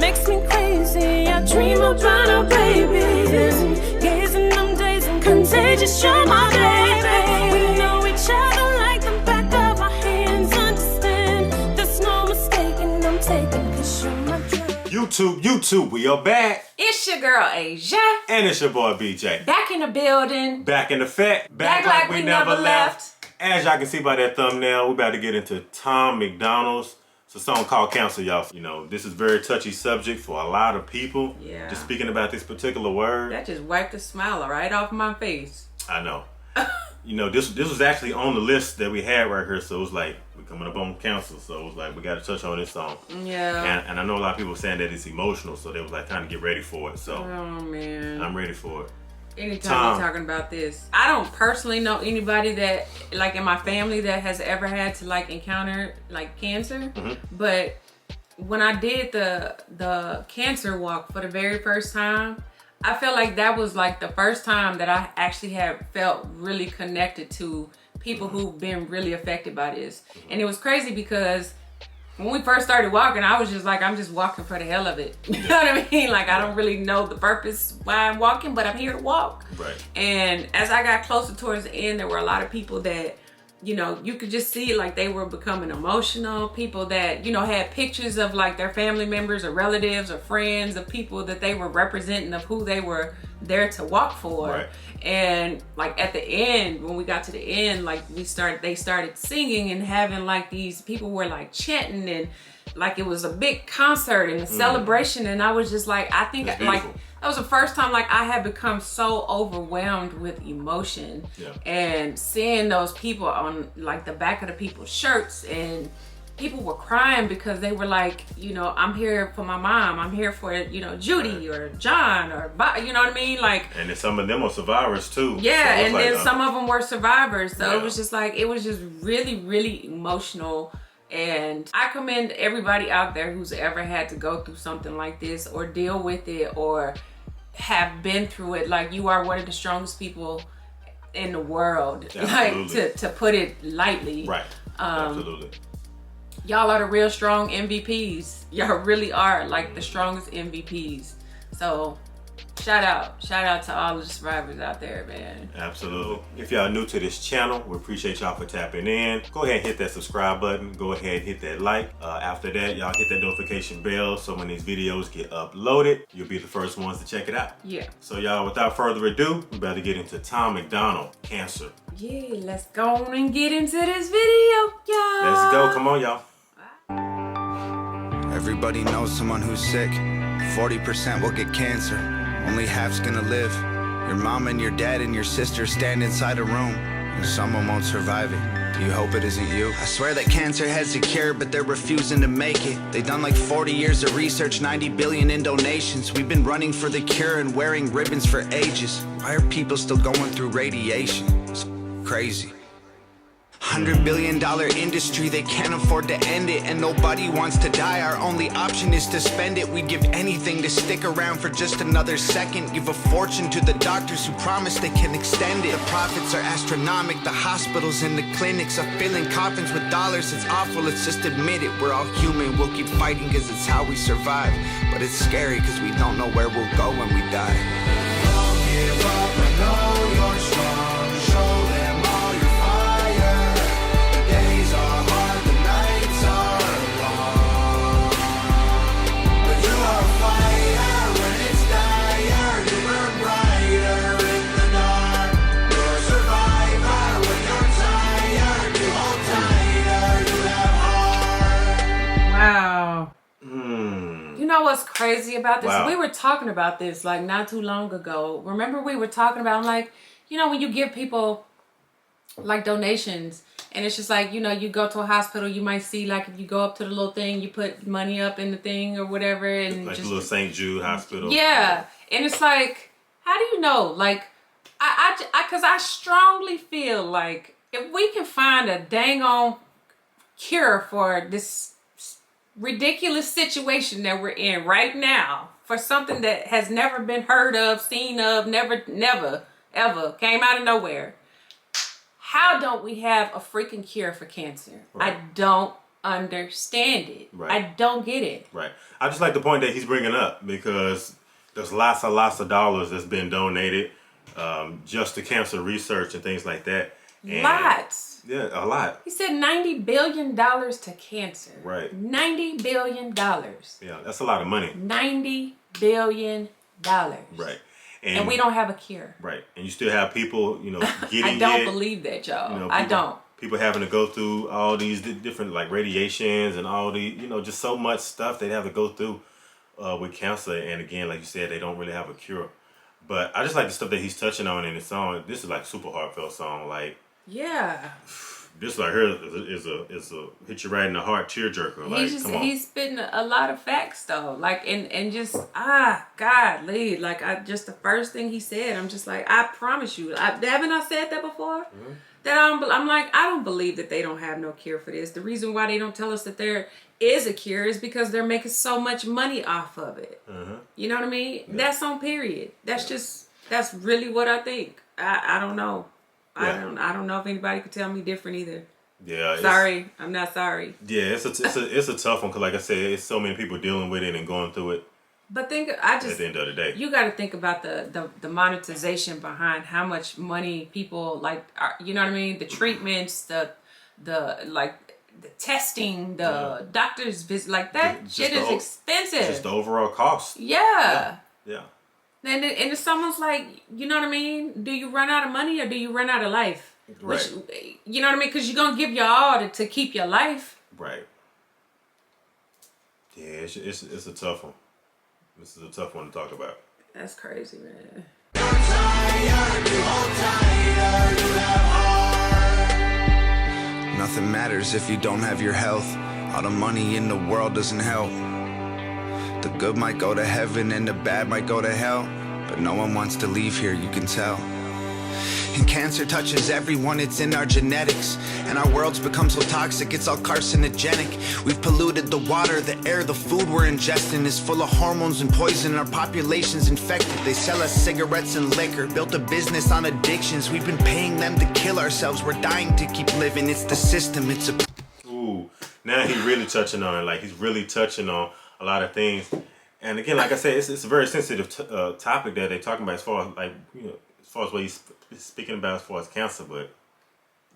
makes me crazy. I dream about our babies, gazing them days and contagious. You're my baby. We know each other like the back of our hands. Understand, there's no mistaking. I'm taking 'cause you're my dream. YouTube, we are back. It's your girl Asia. And it's your boy BJ. Back in the building. Back in effect. Back like we never left. As y'all can see by that thumbnail, we're about to get into Tom Macdonald's. It's a song called Cancer, y'all. You know, this is a very touchy subject for a lot of people. Yeah. Just speaking about this particular word. That just wiped the smile right off my face. I know. You know, this was actually on the list that we had right here, so it was like, we're coming up on Cancer, so it was like, we got to touch on this song. Yeah. And I know a lot of people saying that it's emotional, so they was like trying to get ready for it, so. Oh, man. I'm ready for it. Anytime we're talking about this, I don't personally know anybody that, like in my family, that has ever had to like encounter like cancer. But when I did the cancer walk for the very first time, I felt like that was like the first time that I actually had felt really connected to people who've been really affected by this. And it was crazy because when we first started walking, I was just like, I'm just walking for the hell of it. You know what I mean? Like, I don't really know the purpose why I'm walking, but I'm here to walk. Right. And as I got closer towards the end, there were a lot of people that, you know, you could just see like they were becoming emotional. People that, you know, had pictures of like their family members or relatives or friends of people that they were representing of who they were there to walk for. Right. And like at the end, when we got to the end, like they started singing and having like these people were like chanting and like it was a big concert and a celebration. And I was just like, I think like that was the first time like I had become so overwhelmed with emotion. Yeah. And seeing those people on like the back of the people's shirts, and people were crying because they were like, you know, I'm here for my mom. I'm here for, you know, Judy or John or, you know what I mean? Like, and then some of them are survivors too. Yeah, so and like, then some of them were survivors. So yeah. it was just like, it was just really, really emotional. And I commend everybody out there who's ever had to go through something like this or deal with it or have been through it. Like, you are one of the strongest people in the world. Absolutely. Like, to put it lightly. Right. Absolutely. Y'all are the real strong MVPs. Y'all really are like the strongest MVPs. So shout out to all the survivors out there, man. Absolutely. If y'all new to this channel, we appreciate y'all for tapping in. Go ahead and hit that subscribe button. Go ahead and hit that like. After that, y'all hit that notification bell so when these videos get uploaded, you'll be the first ones to check it out. Yeah. So y'all, without further ado, we about to get into Tom Macdonald, Cancer. Yeah, let's go on and get into this video, y'all. Let's go. Come on, y'all. Everybody knows someone who's sick. 40% will get cancer. Only half's gonna live. Your mom and your dad and your sister stand inside a room, and someone won't survive it. Do you hope it isn't you? I swear that cancer has a cure, but they're refusing to make it. They've done like 40 years of research, 90 billion in donations. We've been running for the cure and wearing ribbons for ages. Why are people still going through radiation? It's crazy. $100 billion industry, they can't afford to end it, and nobody wants to die. Our only option is to spend it. We'd give anything to stick around for just another second. Give a fortune to the doctors who promise they can extend it. The profits are astronomical. The hospitals and the clinics are filling coffins with dollars. It's awful, let's just admit it. We're all human, we'll keep fighting because it's how we survive. But it's scary because we don't know where we'll go when we die. Don't give up, I know you're strong. Show them all your fire. Days are hard, the nights are long, but you are fire when it's dire. You burn brighter in the dark. You're a survivor when you're tired. You hold tighter, you have heart. Wow. You know what's crazy about this? Wow. We were talking about this like not too long ago. Remember we were talking about like, you know, when you give people like donations, and it's just like, you know, you go to a hospital, you might see like if you go up to the little thing, you put money up in the thing or whatever, and Like just the little St. Jude hospital. Yeah, and it's like, how do you know? Like, because I strongly feel like if we can find a dang on cure for this ridiculous situation that we're in right now, for something that has never been heard of, seen of, never, ever came out of nowhere. How don't we have a freaking cure for cancer? Right. I don't understand it. Right. I don't get it. Right. I just like the point that he's bringing up because there's lots of dollars that's been donated just to cancer research and things like that. And Lots. Yeah, a lot. He said $90 billion to cancer. Right. $90 billion. Yeah, that's a lot of money. $90 billion. Right. And we don't have a cure. Right. And you still have people, you know, getting I don't hit. believe that, y'all. You know, I don't. People having to go through all these different like radiations and all the, you know, just so much stuff they have to go through with cancer. And again, like you said, they don't really have a cure. But I just like the stuff that he's touching on in his song. This is like super heartfelt song. Like, yeah. This right here is a hit you right in the heart tearjerker. Like, He's spitting a lot of facts though. Like and just godly. Like just the first thing he said, I'm just like, I promise you. Haven't I said that before? Mm-hmm. That I'm like, I don't believe that they don't have no cure for this. The reason why they don't tell us that there is a cure is because they're making so much money off of it. Mm-hmm. You know what I mean? Yeah. That's on period. That's really what I think. I don't know. Yeah. I don't know if anybody could tell me different either. Yeah. Sorry, I'm not sorry. Yeah, it's a tough one because, like I said, it's so many people dealing with it and going through it. But at the end of the day, you got to think about the monetization behind how much money people like. You know what I mean? The treatments, the testing, the doctor's visit, like that shit is expensive. Just the overall cost. Yeah. Yeah. And it's almost like, you know what I mean? Do you run out of money or do you run out of life? Right. Which, you know what I mean? Because you're going to give your all to keep your life. Right. Yeah, it's a tough one. This is a tough one to talk about. That's crazy, man. Nothing matters if you don't have your health. All the money in the world doesn't help. The good might go to heaven and the bad might go to hell, but no one wants to leave here, you can tell. And cancer touches everyone, it's in our genetics. And our world's become so toxic, it's all carcinogenic. We've polluted the water, the air, the food we're ingesting is full of hormones and poison. Our population's infected. They sell us cigarettes and liquor, built a business on addictions. We've been paying them to kill ourselves. We're dying to keep living. It's the system, it's a... Ooh, now he's really touching on it. Like, he's really touching on a lot of things. And again, like I said, it's a very sensitive topic that they're talking about as far as, like, you know, as far as what he's speaking about as far as cancer. But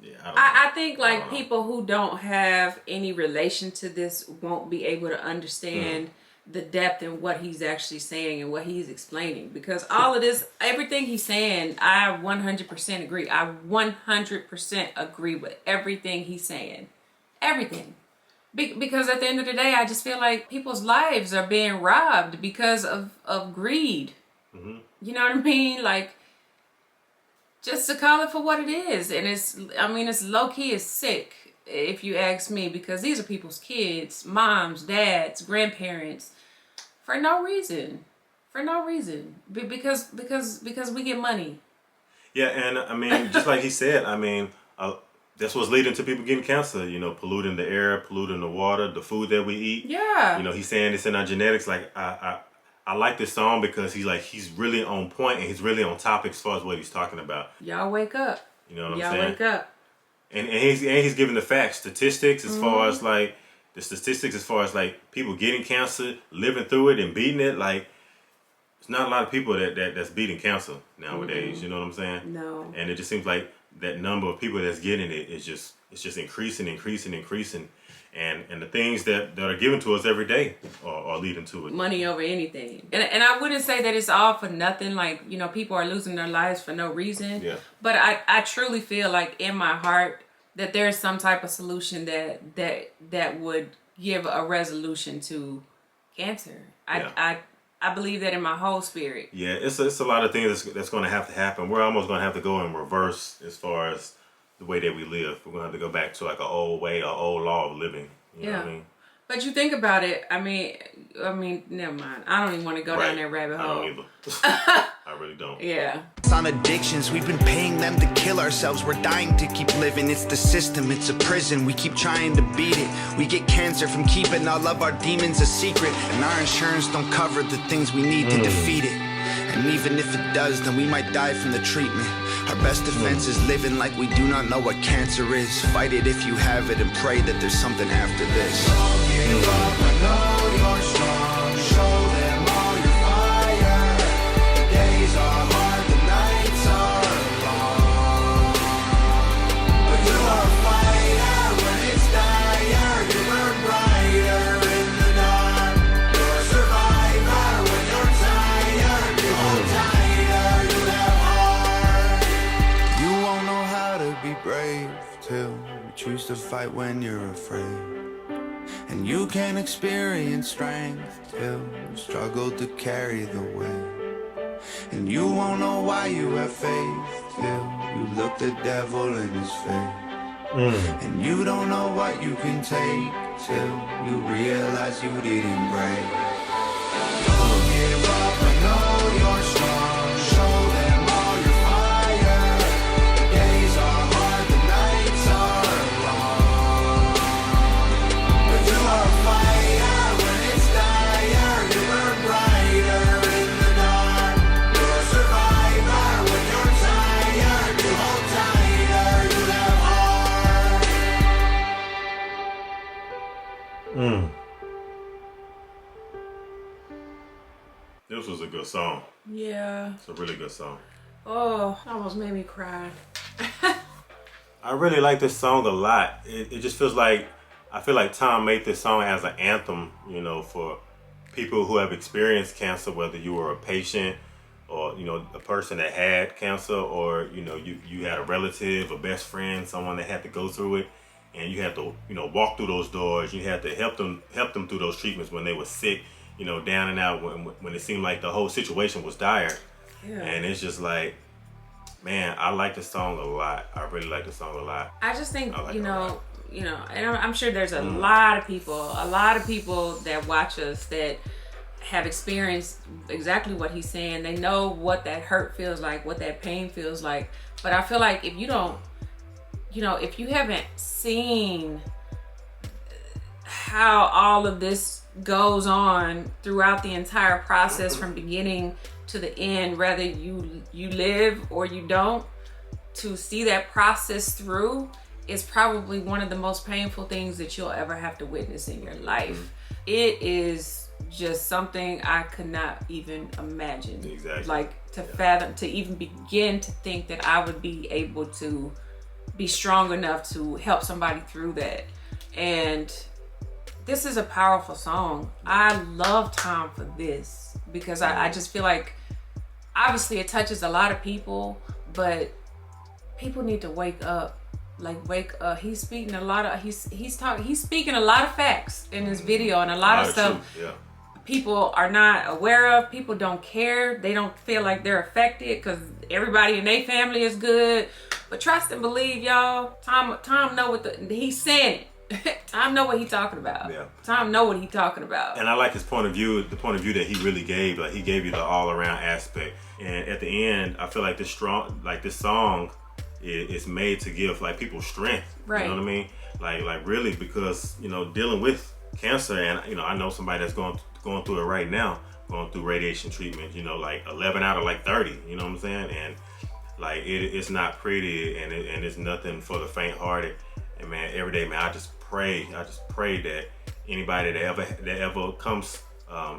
yeah, I think like people who don't have any relation to this won't be able to understand the depth and what he's actually saying and what he's explaining, because all of this, everything he's saying, I 100% agree. I 100% agree with everything he's saying. Everything. Because at the end of the day, I just feel like people's lives are being robbed because of greed. Mm-hmm. You know what I mean? Like, just to call it for what it is. And it's low-key, it's sick, if you ask me, because these are people's kids, moms, dads, grandparents, for no reason. For no reason. Because we get money. Yeah, and I mean, just like he said, I mean, that's what's leading to people getting cancer, you know, polluting the air, polluting the water, the food that we eat. Yeah. You know, he's saying it's in our genetics. Like, I like this song because he's really on point and he's really on topic as far as what he's talking about. Y'all wake up. You know what I'm saying? Y'all wake up. And he's giving the facts, statistics as far as like the statistics as far as like people getting cancer, living through it and beating it. Like, there's not a lot of people that's beating cancer nowadays. You know what I'm saying? No. And it just seems like that number of people that's getting it is just increasing. And the things that are given to us every day are leading to it. Money over anything. And I wouldn't say that it's all for nothing. Like, you know, people are losing their lives for no reason. Yeah. But I truly feel like in my heart that there's some type of solution that would give a resolution to cancer. I believe that in my whole spirit. Yeah, it's a lot of things that's going to have to happen. We're almost going to have to go in reverse as far as the way that we live. We're going to have to go back to like an old way, an old law of living. You know what I mean? But you think about it, I mean, never mind. I don't even want to go down that rabbit hole. I don't either. I really don't. Yeah. It's on addictions. We've been paying them to kill ourselves. We're dying to keep living. It's the system. It's a prison. We keep trying to beat it. We get cancer from keeping all of our demons a secret. And our insurance don't cover the things we need to defeat it. And even if it does, then we might die from the treatment. Our best defense is living like we do not know what cancer is. Fight it if you have it and pray that there's something after this. Don't give up, I know you're strong. Show them all your fire. The days are hard, the nights are long. But you are a fighter when it's dire. You burn brighter in the dark. You're a survivor when you're tired. You hold tighter, you have heart. You won't know how to be brave till you choose to fight when you're afraid. And you can experience strength till you struggle to carry the weight. And you won't know why you have faith till you look the devil in his face. And you don't know what you can take till you realize you didn't break. Don't give up, I know you're strong. Show them all your fire. The days are hard, the nights are long. But you are a fighter when it's dire. You burn brighter in the dark. You're a survivor when you're tired. You hold tighter, you have heart. This was a good song. Yeah. It's a really good song. Oh, almost made me cry. I really like this song a lot. It just feels like, I feel like Tom made this song as an anthem, you know, for people who have experienced cancer, whether you were a patient or, you know, a person that had cancer, or, you know, you had a relative, a best friend, someone that had to go through it, and you had to, you know, walk through those doors. You had to help them through those treatments when they were sick, you know, down and out, when it seemed like the whole situation was dire. Yeah. And it's just like, man, I like this song a lot. I really like this song a lot. I just think, like you it a know, lot. and I'm sure there's a lot of people that watch us that have experienced exactly what he's saying. They know what that hurt feels like, what that pain feels like. But I feel like if you don't, you know, if you haven't seen how all of this goes on throughout the entire process from beginning to the end, whether you live or you don't, to see that process through is probably one of the most painful things that you'll ever have to witness in your life. It is just something I could not even imagine. Exactly. Like to fathom, to even begin to think that I would be able to be strong enough to help somebody through that. And this is a powerful song. I love Tom for this because I just feel like, obviously it touches a lot of people, but people need to wake up. Like, wake up. He's speaking a lot of, he's speaking a lot of facts in this video, and a lot of stuff people are not aware of. People don't care. They don't feel like they're affected because everybody in their family is good. But trust and believe, y'all. Tom know what he's saying it. Tom know what he's talking about. Yeah. Tom know what he's talking about. And I like his point of view, the point of view that he really gave. Like, he gave you the all around aspect. And at the end, I feel like this song is made to give like people strength. Right. You know what I mean? Like really, because, you know, dealing with cancer, and, you know, I know somebody that's going through it right now, going through radiation treatment, you know, like 11 out of like 30, you know what I'm saying? And like it's not pretty, and it's nothing for the faint hearted. And man, every day, man, I just pray that anybody that ever comes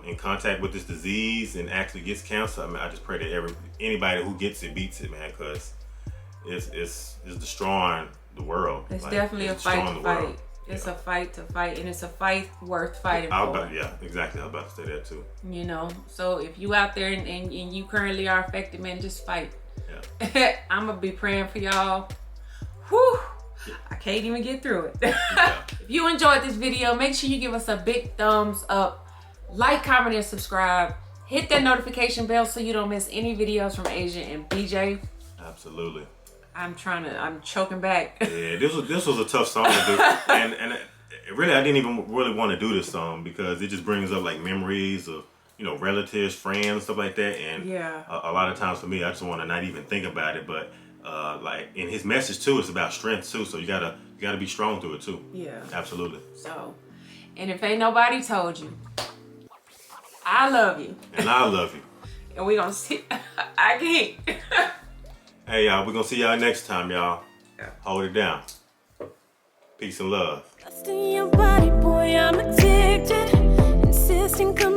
in contact with this disease and actually gets cancer, I mean, I just pray that anybody who gets it beats it, man, because it's destroying the world. It's like, definitely a fight to fight. It's Yeah. a fight to fight, and it's a fight worth fighting for. Yeah, exactly. I was about to say that too. You know, so if you out there and you currently are affected, man, just fight. Yeah. I'm gonna be praying for y'all. Whew. I can't even get through it. If you enjoyed this video, make sure you give us a big thumbs up, like, comment, and subscribe. Hit that notification bell so you don't miss any videos from Asia and BJ. Absolutely. I'm choking back. Yeah, this was a tough song to do, and really I didn't even really want to do this song because it just brings up like memories of, you know, relatives, friends, stuff like that, and Yeah. a lot of times for me, I just want to not even think about it. But like in his message too, it's about strength too, so you gotta be strong through it too. Yeah. Absolutely. So, and if ain't nobody told you, I love you. And I love you. And we gonna see. I can't. Hey, y'all, we're gonna see y'all next time, y'all. Yeah. Hold it down. Peace and love. Lost in your body, boy, I'm addicted. Insisting, come